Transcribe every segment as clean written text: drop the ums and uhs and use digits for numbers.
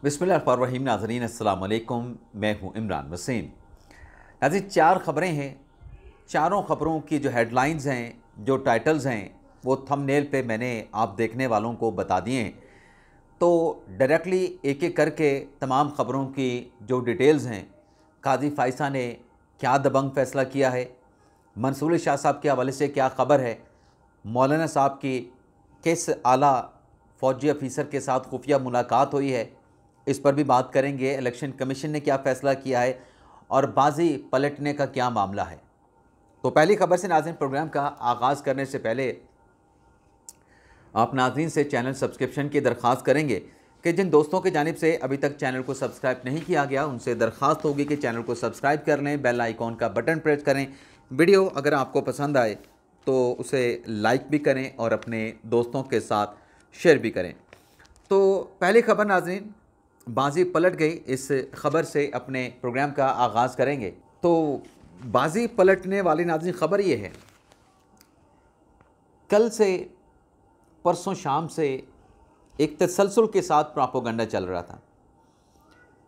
बिस्मिल्लाहिर्रहमानिर्रहीम। नाज़रीन अस्सलाम वालेकुम, मैं हूं इमरान वसीम। नाज़रीन, 4 ख़बरें हैं। चारों ख़बरों की जो हेडलाइंस हैं, जो टाइटल्स हैं, वो थंबनेल पे मैंने आप देखने वालों को बता दिए हैं। तो डायरेक्टली एक एक करके तमाम ख़बरों की जो डिटेल्स हैं, काजी फ़ाइसा ने क्या दबंग फ़ैसला किया है, मंसूर शाह साहब के हवाले से क्या ख़बर है, मौलाना साहब की किस आला फ़ौजी अफीसर के साथ खुफिया मुलाकात हुई है, इस पर भी बात करेंगे। इलेक्शन कमीशन ने क्या फ़ैसला किया है और बाजी पलटने का क्या मामला है। तो पहली खबर से नाज़रीन, प्रोग्राम का आगाज़ करने से पहले आप नाज़रीन से चैनल सब्सक्रिप्शन की दरख्वास्त करेंगे कि जिन दोस्तों की जानिब से अभी तक चैनल को सब्सक्राइब नहीं किया गया, उनसे दरख्वास्त होगी कि चैनल को सब्सक्राइब कर लें, बेल आइकॉन का बटन प्रेस करें। वीडियो अगर आपको पसंद आए तो उसे लाइक भी करें और अपने दोस्तों के साथ शेयर भी करें। तो पहली खबर नाज़रीन, बाजी पलट गई, इस खबर से अपने प्रोग्राम का आगाज़ करेंगे। तो बाजी पलटने वाली नाज़रीन खबर ये है, कल से परसों शाम से एक तसलसल के साथ प्रोपेगेंडा चल रहा था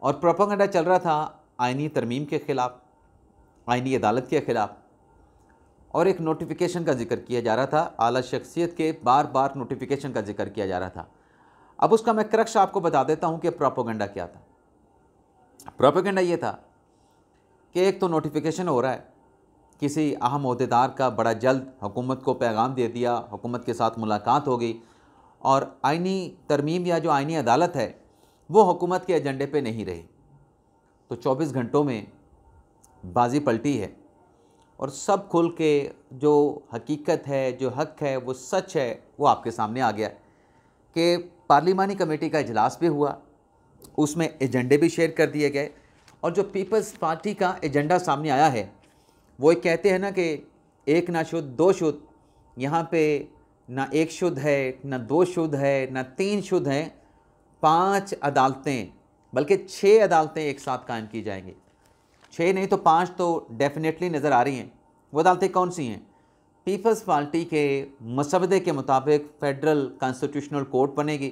और प्रोपेगेंडा चल रहा था आइनी तरमीम के ख़िलाफ़, आइनी अदालत के ख़िलाफ़, और एक नोटिफिकेशन का जिक्र किया जा रहा था। आला शख्सियत के बार बार नोटिफिकेशन का जिक्र किया जा रहा था। अब उसका मैं क्रक्स आपको बता देता हूं कि प्रोपेगेंडा क्या था। प्रोपेगेंडा ये था कि एक तो नोटिफिकेशन हो रहा है, किसी अहम ओहदेदार का बड़ा जल्द हुकूमत को पैगाम दे दिया, हुकूमत के साथ मुलाकात हो गई और आइनी तरमीम या जो आइनी अदालत है वो हुकूमत के एजेंडे पे नहीं रही। तो 24 घंटों में बाजी पलटी है और सब खुल के जो हकीकत है, जो हक़ है, वो सच है, वो आपके सामने आ गया कि पार्लिमानी कमेटी का इजलास भी हुआ, उसमें एजेंडे भी शेयर कर दिए गए और जो पीपल्स पार्टी का एजेंडा सामने आया है वो एक कहते हैं ना कि एक ना शुद्ध दो शुद्ध, यहाँ पे ना एक शुद्ध है, ना दो शुद्ध है, ना तीन शुद्ध हैं, 5 अदालतें बल्कि 6 अदालतें एक साथ कायम की जाएंगी। 6 नहीं तो 5 तो डेफिनेटली नज़र आ रही हैं। वो अदालतें कौन सी हैं? पीपल्स पार्टी के मसवदे के मुताबिक फेडरल कॉन्स्टिट्यूशनल कोर्ट बनेगी,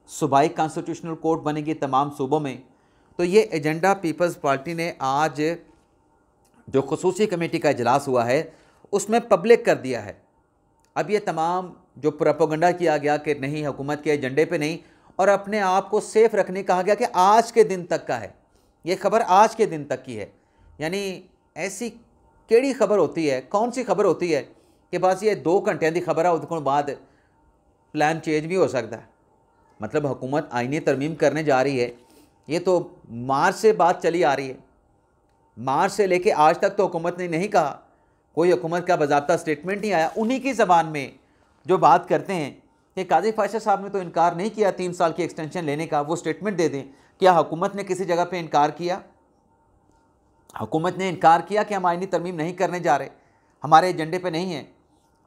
सूबाई कॉन्स्टिट्यूशनल कोर्ट बनेगी तमाम सूबों में। तो ये एजेंडा पीपल्स पार्टी ने आज जो खसूसी कमेटी का इजलास हुआ है उसमें पब्लिक कर दिया है। अब ये तमाम जो प्रोपेगेंडा किया गया कि नहीं हुकूमत के एजेंडे पे नहीं, और अपने आप को सेफ रखने कहा गया कि आज के दिन तक का है, ये खबर आज के दिन तक की है। यानी ऐसी केड़ी खबर होती है, कौन सी खबर होती है कि बस ये 2 घंटे की खबर है, उसके बाद प्लान चेंज भी हो सकता है। मतलब हुकूमत आईनी तरमीम करने जा रही है, ये तो मार्च से बात चली आ रही है। मार्च से लेके आज तक तो हुकूमत ने नहीं कहा, कोई हुकूमत का बाज़ाब्ता स्टेटमेंट नहीं आया। उन्हीं की ज़बान में जो बात करते हैं कि काजी फ़ाइसा साहब ने तो इनकार नहीं किया 3 साल की एक्सटेंशन लेने का, वो स्टेटमेंट दे दें। क्या हुकूमत ने किसी जगह पे इनकार किया? हुकूमत ने इनकार किया कि हम आइनी तरमीम नहीं करने जा रहे, हमारे एजेंडे पे नहीं है।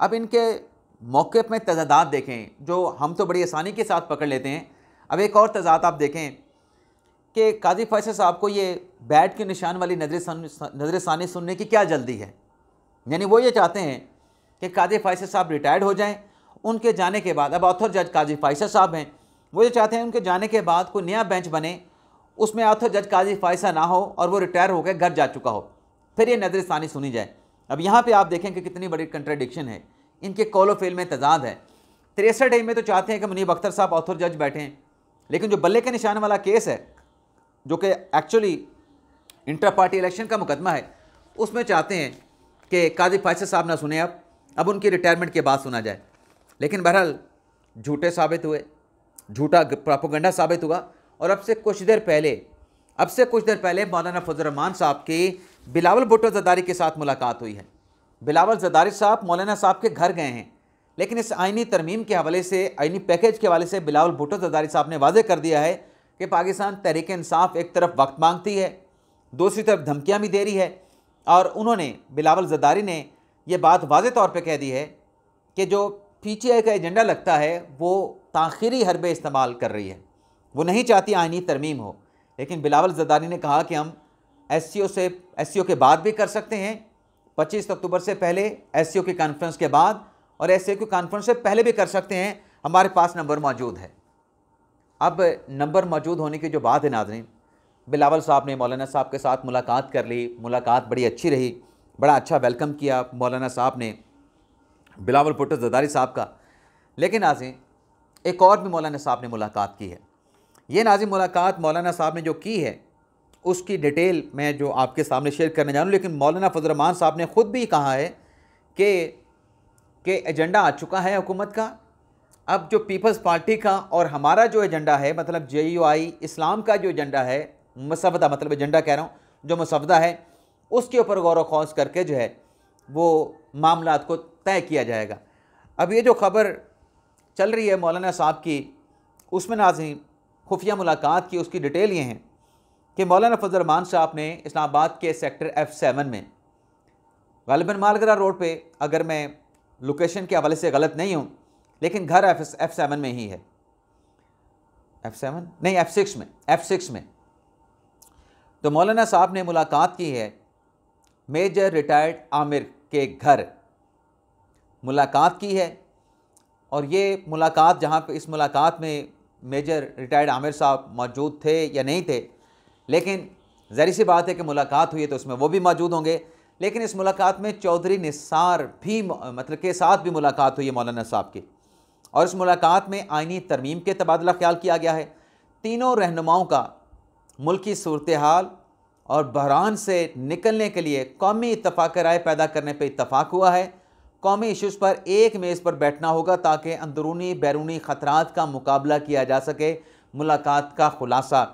अब इनके मौक़िफ़ में तज़ादात देखें जो हम तो बड़ी आसानी के साथ पकड़ लेते हैं। अब एक और तज़ाद आप देखें कि काजी फ़ाइसा साहब को ये बैट के निशान वाली नज़रसानी सुनने की क्या जल्दी है। यानी वो ये चाहते हैं कि काजी फ़ाइसा साहब रिटायर्ड हो जाएं, उनके जाने के बाद, अब ऑथर जज काजी फ़ाइसा साहब हैं, वो ये चाहते हैं उनके जाने के बाद कोई नया बेंच बने, उसमें ऑथर जज काजी फ़ाइसा ना हो और वो रिटायर होकर घर जा चुका हो, फिर ये नज़रसानी सुनी जाए। अब यहाँ पे आप देखें कि कितनी बड़ी कंट्राडिक्शन है, इनके कौलो फेल में तजाद है। 63 में तो चाहते हैं कि मुनीब अख्तर साहब ऑथर जज बैठें, लेकिन जो बल्ले के निशान वाला केस है जो कि एक्चुअली इंटर पार्टी इलेक्शन का मुकदमा है, उसमें चाहते हैं कि काजी फ़ाइसा साहब ना सुने, अब उनकी रिटायरमेंट के बाद सुना जाए। लेकिन बहरहाल झूठे साबित हुए, झूठा प्रोपेगेंडा साबित हुआ। और अब से कुछ देर पहले मौलाना फजल रहमान साहब की बिलावल भुट्टो ज़रदारी के साथ मुलाकात हुई है। बिलावल ज़रदारी साहब मौलाना साहब के घर गए हैं, लेकिन इस आइनी तरमीम के हवाले से, आइनी पैकेज के हवाले से बिलावल भुट्टो ज़रदारी साहब ने वाज़ेह कर दिया है कि पाकिस्तान तहरीक इंसाफ एक तरफ वक्त मांगती है, दूसरी तरफ धमकियाँ भी दे रही है। और उन्होंने, बिलावल ज़रदारी ने ये बात वाज़ेह तौर पे कह दी है कि जो PTI का एजेंडा लगता है वो ताख़ीरी हरबे इस्तेमाल कर रही है, वो नहीं चाहती आइनी तरमीम हो। लेकिन बिलावल ज़रदारी ने कहा कि हम SCO के बाद भी कर सकते हैं, 25 अक्टूबर से पहले, SCO की कॉन्फ्रेंस के बाद और SCO की कॉन्फ्रेंस से पहले भी कर सकते हैं, हमारे पास नंबर मौजूद है। अब नंबर मौजूद होने की जो बात है नाज़रीन, बिलावल साहब ने मौलाना साहब के साथ मुलाकात कर ली, मुलाकात बड़ी अच्छी रही, बड़ा अच्छा वेलकम किया मौलाना साहब ने बिलावल भुट्टो ज़रदारी साहब का। लेकिन नाज़रीन एक और भी मौलाना साहब ने मुलाकात की है। ये नाज़रीन मुलाकात मौलाना साहब ने जो की है उसकी डिटेल मैं जो आपके सामने शेयर करने जा रहा हूँ। लेकिन मौलाना फजल रहमान साहब ने ख़ुद भी कहा है कि एजेंडा आ चुका है हुकूमत का। अब जो पीपल्स पार्टी का और हमारा जो एजेंडा है, मतलब JUI इस्लाम का जो एजेंडा है, मसवदा मतलब एजेंडा कह रहा हूँ, जो मसवदा है उसके ऊपर गौर व खौज करके जो है वो मामलात को तय किया जाएगा। अब ये जो ख़बर चल रही है मौलाना साहब की, उसमें नाज़रीन खुफिया मुलाकात की, उसकी डिटेल ये हैं कि मौलाना फजल रहमान साहब ने इस्लामाबाद के सेक्टर F7 में गालिबन मालगरा रोड पे, अगर मैं लोकेशन के हवाले से गलत नहीं हूँ, लेकिन घर F7 में ही है, F7 नहीं F6 में। तो मौलाना साहब ने मुलाकात की है मेजर रिटायर्ड आमिर के घर मुलाकात की है। और ये मुलाकात जहाँ पे, इस मुलाकात में मेजर रिटायर्ड आमिर साहब मौजूद थे या नहीं थे, लेकिन ज़ाहिर सी बात है कि मुलाकात हुई है तो उसमें वो भी मौजूद होंगे। लेकिन इस मुलाकात में चौधरी निसार भी मतलब के साथ भी मुलाकात हुई है मौलाना साहब की, और इस मुलाकात में आइनी तरमीम के तबादला ख्याल किया गया है। तीनों रहनुमाओं का मुल्की सूरत हाल और बहरान से निकलने के लिए कौमी इत्तफाक राय पैदा करने पर इत्तफाक हुआ है। कौमी इशूज़ पर एक मेज़ पर बैठना होगा ताकि अंदरूनी बैरूनी ख़तरात का मुकाबला किया जा सके। मुलाकात का खुलासा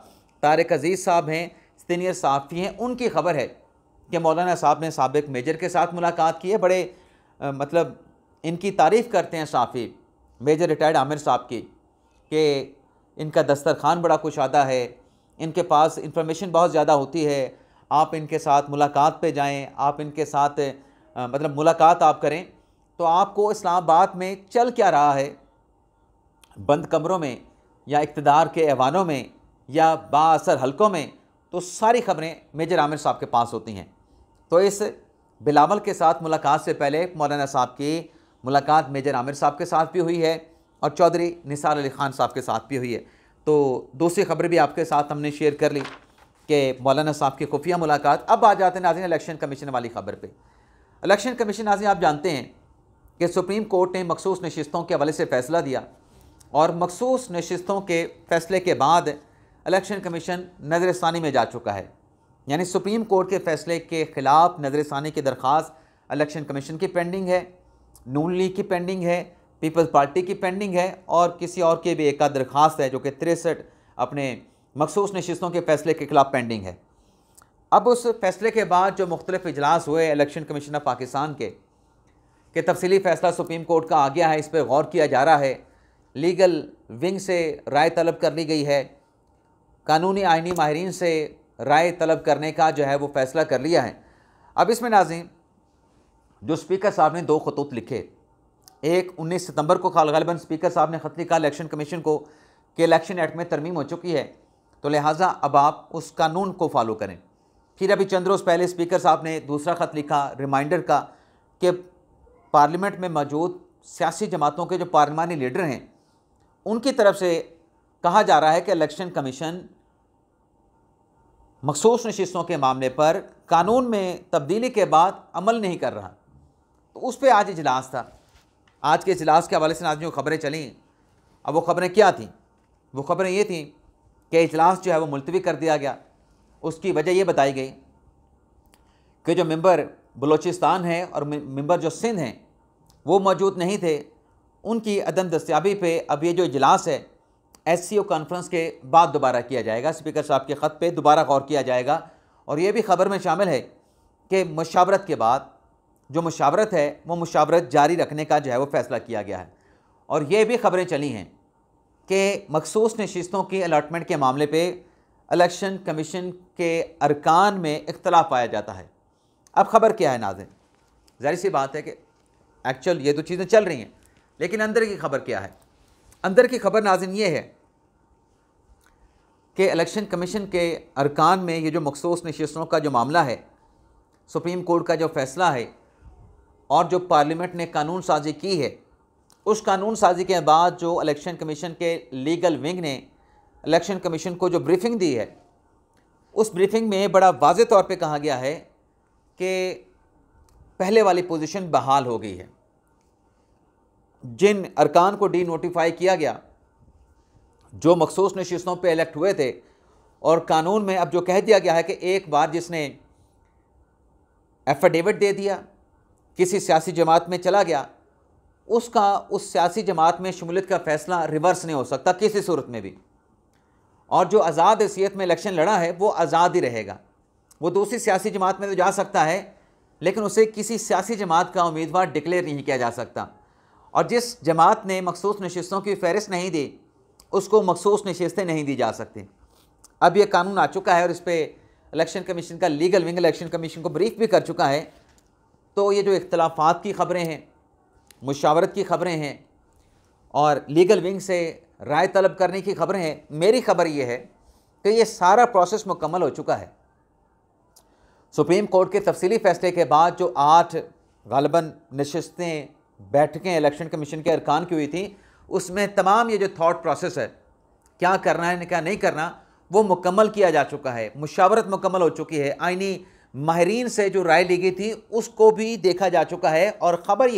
तारिक अजीज़ साहब हैं, सीनियर सहाफ़ी हैं, उनकी ख़बर है कि मौलाना साहब ने साबिक मेजर के साथ मुलाकात की है। बड़े मतलब इनकी तारीफ़ करते हैं सहाफ़ी मेजर रिटायर्ड आमिर साहब की कि इनका दस्तरखान बड़ा कुशादा है, इनके पास इंफॉर्मेशन बहुत ज़्यादा होती है। आप इनके साथ मुलाकात पे जाएं, आप इनके साथ मतलब मुलाकात आप करें तो आपको इस्लामाबाद में चल क्या रहा है, बंद कमरों में या इक़्तिदार के ऐवानों में या बाअसर हलकों में, तो सारी ख़बरें मेजर आमिर साहब के पास होती हैं। तो इस बिलावल के साथ मुलाकात से पहले मौलाना साहब की मुलाकात मेजर आमिर साहब के साथ भी हुई है और चौधरी निसार अली ख़ान साहब के साथ भी हुई है। तो दूसरी ख़बर भी आपके साथ हमने शेयर कर ली कि मौलाना साहब की खुफिया मुलाकात। अब आ जाते हैं नाज़रीन इलेक्शन कमीशन वाली ख़बर पर। इलेक्शन कमीशन नाज़रीन आप जानते हैं कि सुप्रीम कोर्ट ने मखसूस नशिस्तों के हवाले से फ़ैसला दिया, और मखसूस नशिस्तों के फ़ैसले के बाद इलेक्शन कमीशन नज़रसानी में जा चुका है। यानी सुप्रीम कोर्ट के फ़ैसले के ख़िलाफ़ नज़रसानी की दरख्वास्त इलेक्शन कमीशन की पेंडिंग है, नून लीग की पेंडिंग है, पीपल्स पार्टी की पेंडिंग है, और किसी और की भी एक आध दरख्वास्त है जो कि 63 अपने मखसूस नशिस्तों के फ़ैसले के ख़िलाफ़ पेंडिंग है। अब उस फैसले के बाद जो मुख्तलिफ इजलास हुए इलेक्शन कमीशन ऑफ पाकिस्तान के तफसीली फ़ैसला सुप्रीम कोर्ट का आ गया है, इस पर गौर किया जा रहा है। लीगल विंग से राय तलब कर ली गई है, कानूनी आइनी माहिरीन से राय तलब करने का जो है वो फ़ैसला कर लिया है। अब इसमें नाज़रीन जो स्पीकर साहब ने 2 खतूत लिखे, एक 19 सितंबर को गालिबन स्पीकर साहब ने ख़त लिखा इलेक्शन कमीशन को कि इलेक्शन एक्ट में तरमीम हो चुकी है, तो लिहाजा अब आप उस कानून को फॉलो करें। फिर अभी चंद रोज़ पहले स्पीकर साहब ने दूसरा ख़त लिखा रिमाइंडर का कि पार्लियामेंट में मौजूद सियासी जमातों के जो पार्लिमानी लीडर हैं उनकी तरफ से कहा जा रहा है कि इलेक्शन कमीशन मखसूस नशिस्तों के मामले पर कानून में तब्दीली के बाद अमल नहीं कर रहा। तो उस पर आज इजलास था। आज के इजलास के हवाले से आज जो खबरें चलीं, अब वो खबरें क्या थीं? वो खबरें ये थीं कि इजलास जो है वो मुलतवी कर दिया गया। उसकी वजह ये बताई गई कि जो मेंबर बलोचिस्तान है और मेंबर जो सिंध हैं वो मौजूद नहीं थे। उनकी अदम दस्तियाबी पे अब ये जो इजलास है SCO कॉन्फ्रेंस के बाद दोबारा किया जाएगा। स्पीकर साहब के ख़त पे दोबारा गौर किया जाएगा। और ये भी ख़बर में शामिल है कि मुशावरत के बाद जो मुशावरत है वो मुशावरत जारी रखने का जो है वो फ़ैसला किया गया है। और ये भी ख़बरें चली हैं कि मखसूस नशिस्तों की अलॉटमेंट के मामले पे इलेक्शन कमीशन के अरकान में इख्तलाफ पाया जाता है। अब ख़बर क्या है नाज़रीन? ज़ाहिर सी बात है कि एक्चुअल ये तो चीज़ें चल रही हैं, लेकिन अंदर की खबर क्या है? अंदर की खबर नाज़रीन ये है कि इलेक्शन कमीशन के अरकान में ये जो मखसूस नशिस्तों का जो मामला है, सुप्रीम कोर्ट का जो फ़ैसला है और जो पार्लियामेंट ने कानून साजी की है, उस कानून साजी के बाद जो इलेक्शन कमीशन के लीगल विंग ने इलेक्शन कमीशन को जो ब्रीफिंग दी है, उस ब्रीफिंग में बड़ा वाज़ेह तौर पे कहा गया है कि पहले वाली पोजीशन बहाल हो गई है। जिन अरकान को डी नोटिफाई किया गया, जो मखसूस नशिस्तों पे इलेक्ट हुए थे, और कानून में अब जो कह दिया गया है कि एक बार जिसने एफिडेविट दे दिया, किसी सियासी जमात में चला गया, उसका उस सियासी जमात में शमूलियत का फ़ैसला रिवर्स नहीं हो सकता किसी सूरत में भी। और जो आज़ाद हैसियत में इलेक्शन लड़ा है वो आज़ाद ही रहेगा। वो दूसरी सियासी जमात में तो जा सकता है, लेकिन उसे किसी सियासी जमात का उम्मीदवार डिक्लेयर नहीं किया जा सकता। और जिस जमात ने मखसूस नशिस्तों की फ़हरिस्त नहीं दी, उसको मखसूस नशिस्तें नहीं दी जा सकती। अब ये कानून आ चुका है और इस पर इलेक्शन कमीशन का लीगल विंग इलेक्शन कमीशन को ब्रीफ भी कर चुका है। तो ये जो इख्तलाफात की ख़बरें हैं, मुशावरत की ख़बरें हैं और लीगल विंग से राय तलब करने की ख़बरें हैं, मेरी ख़बर ये है कि ये सारा प्रोसेस मुकम्मल हो चुका है। सुप्रीम कोर्ट के तफसीली फ़ैसले के बाद जो 8 ग़ालिबन नशिस्तें, बैठकें इलेक्शन कमीशन के अरकान की हुई थी, उसमें तमाम ये जो थॉट प्रोसेस है, क्या करना है क्या नहीं करना, वो मुकम्मल किया जा चुका है। मुशावरत मुकम्मल हो चुकी है। आइनी माहिरीन से जो राय ली गई थी उसको भी देखा जा चुका है। और ख़बर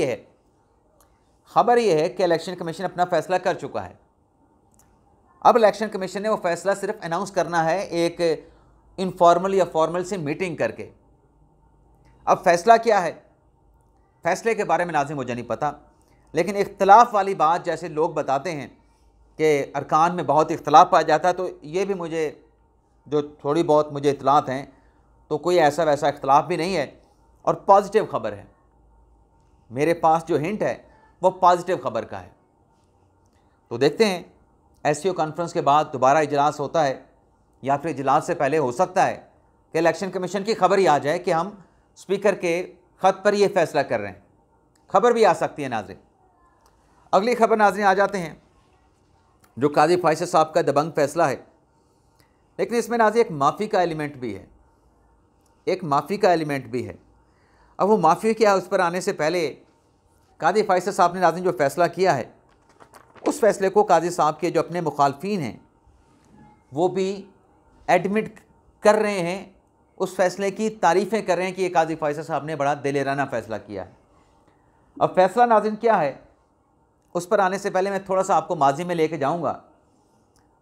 यह है कि इलेक्शन कमीशन अपना फ़ैसला कर चुका है। अब इलेक्शन कमीशन ने वो फ़ैसला सिर्फ अनाउंस करना है एक इनफॉर्मल या फॉर्मल से मीटिंग करके। अब फ़ैसला क्या है, फ़ैसले के बारे में नाज़िम मुझे नहीं पता, लेकिन इख्तलाफ वाली बात जैसे लोग बताते हैं कि अरकान में बहुत इख्तलाफ पाया जाता है, तो ये भी मुझे जो थोड़ी बहुत मुझे इत्तलात हैं तो कोई ऐसा वैसा इख्तलाफ भी नहीं है और पॉजिटिव ख़बर है। मेरे पास जो हिंट है वो पॉजिटिव ख़बर का है। तो देखते हैं एससीओ कॉन्फ्रेंस के बाद दोबारा इजलास होता है या फिर इजलास से पहले हो सकता है कि इलेक्शन कमीशन की खबर ही आ जाए कि हम स्पीकर के ख़त पर ये फ़ैसला कर रहे हैं। खबर भी आ सकती है नाज़रीन। अगली खबर नाज़रीन आ जाते हैं जो काजी फैसल साहब का दबंग फ़ैसला है, लेकिन इसमें नाज़रीन एक माफ़ी का एलिमेंट भी है। अब वो माफ़ी क्या है, उस पर आने से पहले काजी फैसल साहब ने नाज़रीन जो फ़ैसला किया है, उस फ़ैसले को काजी साहब के जो अपने मुखालफीन हैं वो भी एडमिट कर रहे हैं, उस फ़ैसले की तारीफ़ें कर रहे हैं कि ये काजी फैसल साहब ने बड़ा दिलेराना फ़ैसला किया है। अब फ़ैसला नाज़रीन क्या है, उस पर आने से पहले मैं थोड़ा सा आपको माजी में लेके जाऊंगा।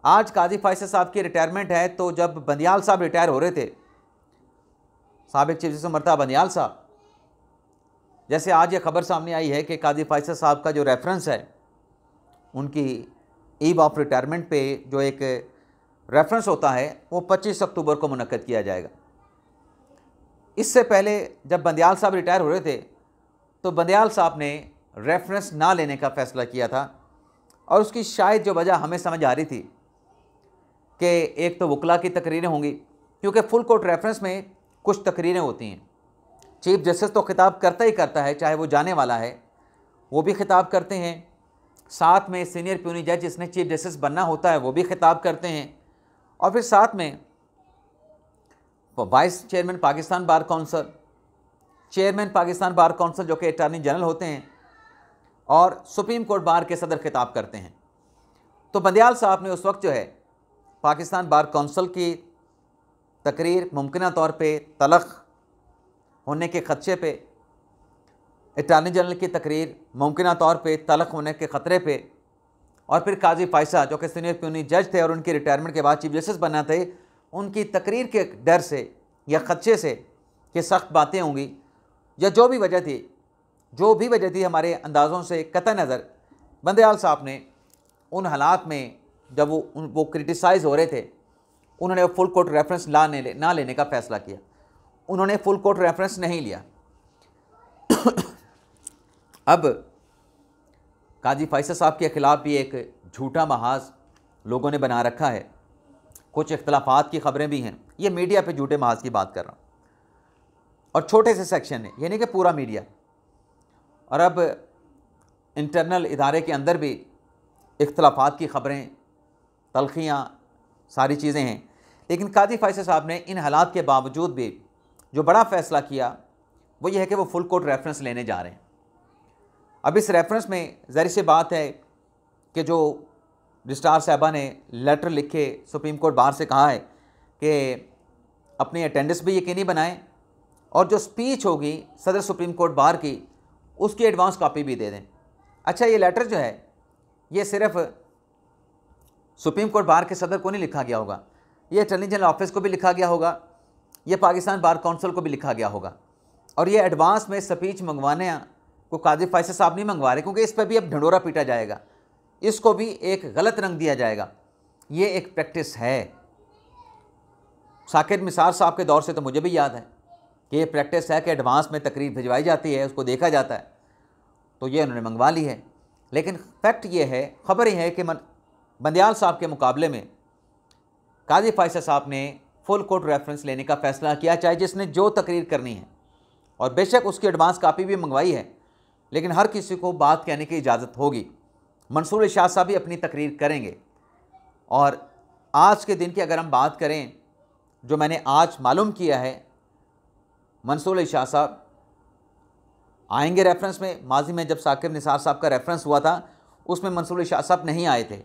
आज काजी फैसल साहब की रिटायरमेंट है, तो जब बंदियाल साहब रिटायर हो रहे थे, साबिक़ चीफ जस्टिस मर्तज़ा बंदियाल साहब, जैसे आज ये खबर सामने आई है कि काजी फैसल साहब का जो रेफरेंस है उनकी ईव ऑफ रिटायरमेंट पे जो एक रेफरेंस होता है वो 25 अक्टूबर को मुनक्कद किया जाएगा। इससे पहले जब बंदियाल साहब रिटायर हो रहे थे तो बंदियाल साहब ने रेफरेंस ना लेने का फ़ैसला किया था, और उसकी शायद जो वजह हमें समझ आ रही थी कि एक तो वकला की तकरीरें होंगी, क्योंकि फुल कोर्ट रेफरेंस में कुछ तकरीरें होती हैं। चीफ जस्टिस तो खिताब करता ही करता है, चाहे वो जाने वाला है वो भी खिताब करते हैं, साथ में सीनियर प्यूनी जज जिसने चीफ जस्टिस बनना होता है वो भी खिताब करते हैं, और फिर साथ में vice chairman Pakistan bar council, chairman Pakistan bar council जो कि अटॉर्नी जनरल होते हैं, और सुप्रीम कोर्ट बार के सदर खिताब करते हैं। तो बंदियाल साहब ने उस वक्त जो है पाकिस्तान बार काउंसिल की तकरीर मुमकिन तौर पे तलख होने के ख़दशे पे, अटॉर्नी जनरल की तकरीर मुमकिन तौर पे तलख होने के ख़तरे पे, और फिर काजी फैसल जो कि सीनियर प्यूनी जज थे और उनकी रिटायरमेंट के बाद चीफ जस्टिस बनना थे, उनकी तकरीर के डर से या ख़दशे से कि सख्त बातें होंगी या जो भी वजह थी हमारे अंदाज़ों से कतई नज़र, बंदियाल साहब ने उन हालात में जब वो क्रिटिसाइज़ हो रहे थे, उन्होंने फुल कोर्ट रेफरेंस ना लेने का फ़ैसला किया। उन्होंने फुल कोर्ट रेफरेंस नहीं लिया। अब काजी फैसल साहब के ख़िलाफ़ भी एक झूठा महाज लोगों ने बना रखा है। कुछ इख्तलाफात की ख़बरें भी हैं, ये मीडिया पे झूठे महाज की बात कर रहा हूँ, और छोटे से सेक्शन है, यानी कि पूरा मीडिया। और अब इंटरनल इदारे के अंदर भी इख्तलाफात की ख़बरें, तलखियाँ, सारी चीज़ें हैं। लेकिन काजी फैसल साहब ने इन हालात के बावजूद भी जो बड़ा फ़ैसला किया वो ये है कि वो फुल कोर्ट रेफरेंस लेने जा रहे हैं। अब इस रेफरेंस में ज़ाहिर सी बात है कि जो रजिस्ट्रार साहबा ने लेटर लिख के सुप्रीम कोर्ट बार से कहा है कि अपनी अटेंडेंस भी यकीनी बनाएं और जो स्पीच होगी सदर सुप्रीम कोर्ट बार की उसकी एडवांस कॉपी भी दे दें। अच्छा, ये लेटर जो है ये सिर्फ सुप्रीम कोर्ट बार के सदर को नहीं लिखा गया होगा, ये अटॉर्नी जनरल ऑफिस को भी लिखा गया होगा, ये पाकिस्तान बार काउंसिल को भी लिखा गया होगा। और ये एडवांस में स्पीच मंगवाने को काजी फैसल साहब नहीं मंगवा रहे, क्योंकि इस पर भी अब ढंढोरा पीटा जाएगा, इसको भी एक गलत रंग दिया जाएगा। ये एक प्रैक्टिस है, साकिब निसार साहब के दौर से तो मुझे भी याद है कि ये प्रैक्टिस है कि एडवांस में तकरीर भिजवाई जाती है, उसको देखा जाता है, तो ये उन्होंने मंगवा ली है। लेकिन फैक्ट ये है, ख़बर ये है कि बंदयाल साहब के मुकाबले में काजी फैसल साहब ने फुल कोर्ट रेफरेंस लेने का फ़ैसला किया, चाहे जिसने जो तकरीर करनी है, और बेशक उसकी एडवांस कापी भी मंगवाई है, लेकिन हर किसी को बात कहने की इजाज़त होगी। मंसूर अली शाह साहब भी अपनी तकरीर करेंगे। और आज के दिन की अगर हम बात करें, जो मैंने आज मालूम किया है, मंसूर अली शाह साहब आएंगे रेफरेंस में। माजी में जब साकिब निसार साहब का रेफरेंस हुआ था उसमें मंसूर अली शाह साहब नहीं आए थे,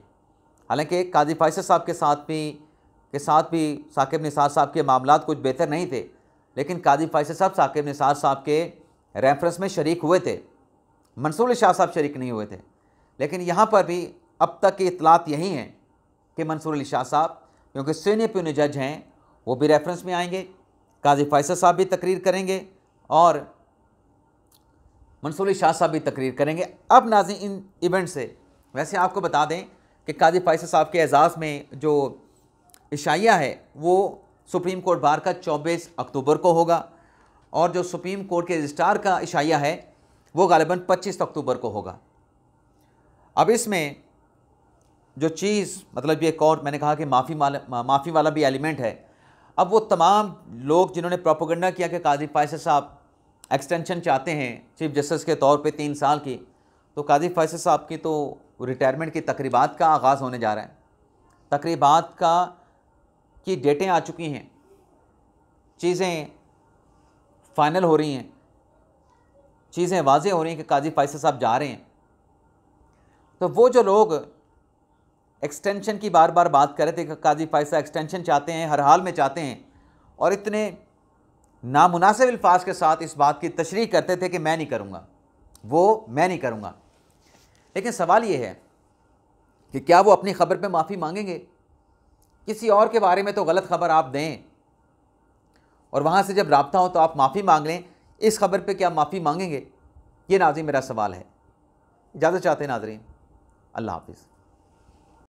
हालांकि काजी फैसल साहब के साथ भी साकिब निसार साहब के मामलात कुछ बेहतर नहीं थे, लेकिन काजी फैसल साहब साकिब निसार साहब के रेफरेंस में शरीक हुए थे, मंसूर अली शाह साहब शरीक नहीं हुए थे। लेकिन यहाँ पर भी अब तक की इतलात यही हैं कि मंसूर अली शाह साहब, क्योंकि सीनियर प्यून जज हैं, वो भी रेफरेंस में आएंगे, काजी फैसल साहब भी तकरीर करेंगे और मंसूर अली शाह साहब भी तकरीर करेंगे। अब नाज़रीन, इन इवेंट से वैसे आपको बता दें कि काजी फैसल साहब के एजाज़ में जो इशाइया है वो सुप्रीम कोर्ट बार का 24 अक्टूबर को होगा, और जो सुप्रीम कोर्ट के रजिस्ट्रार का इशाइया है वो गालिबन 25 अक्टूबर को होगा। अब इसमें जो चीज़, मतलब ये कोर्ट, मैंने कहा कि माफ़ी वाला भी एलिमेंट है। अब वो तमाम लोग जिन्होंने प्रोपेगेंडा किया कि काजी फैसल साहब एक्सटेंशन चाहते हैं चीफ जस्टिस के तौर पे 3 साल की, तो काजी फैसल साहब की तो रिटायरमेंट की तकरीबात का आगाज़ होने जा रहा है। तकरीबात की डेटें आ चुकी हैं, चीज़ें फ़ाइनल हो रही हैं, चीज़ें वाज़ेह हो रही हैं कि काजी फैसल साहब जा रहे हैं। तो वो जो लोग एक्सटेंशन की बार बार बात कर रहे थे कि काजी फैसल एक्सटेंशन चाहते हैं, हर हाल में चाहते हैं, और इतने नामुनासिब अल्फाज के साथ इस बात की तशरीह करते थे कि मैं नहीं करूँगा, वो मैं नहीं करूँगा। लेकिन सवाल ये है कि क्या वो अपनी ख़बर पे माफ़ी मांगेंगे? किसी और के बारे में तो गलत ख़बर आप दें और वहाँ से जब राब्ता हो तो आप माफ़ी मांग लें, इस खबर पे क्या माफ़ी मांगेंगे? ये नाज़रीन मेरा सवाल है। इजाज़त चाहते हैं नाज़रीन, अल्लाह हाफ़िज़।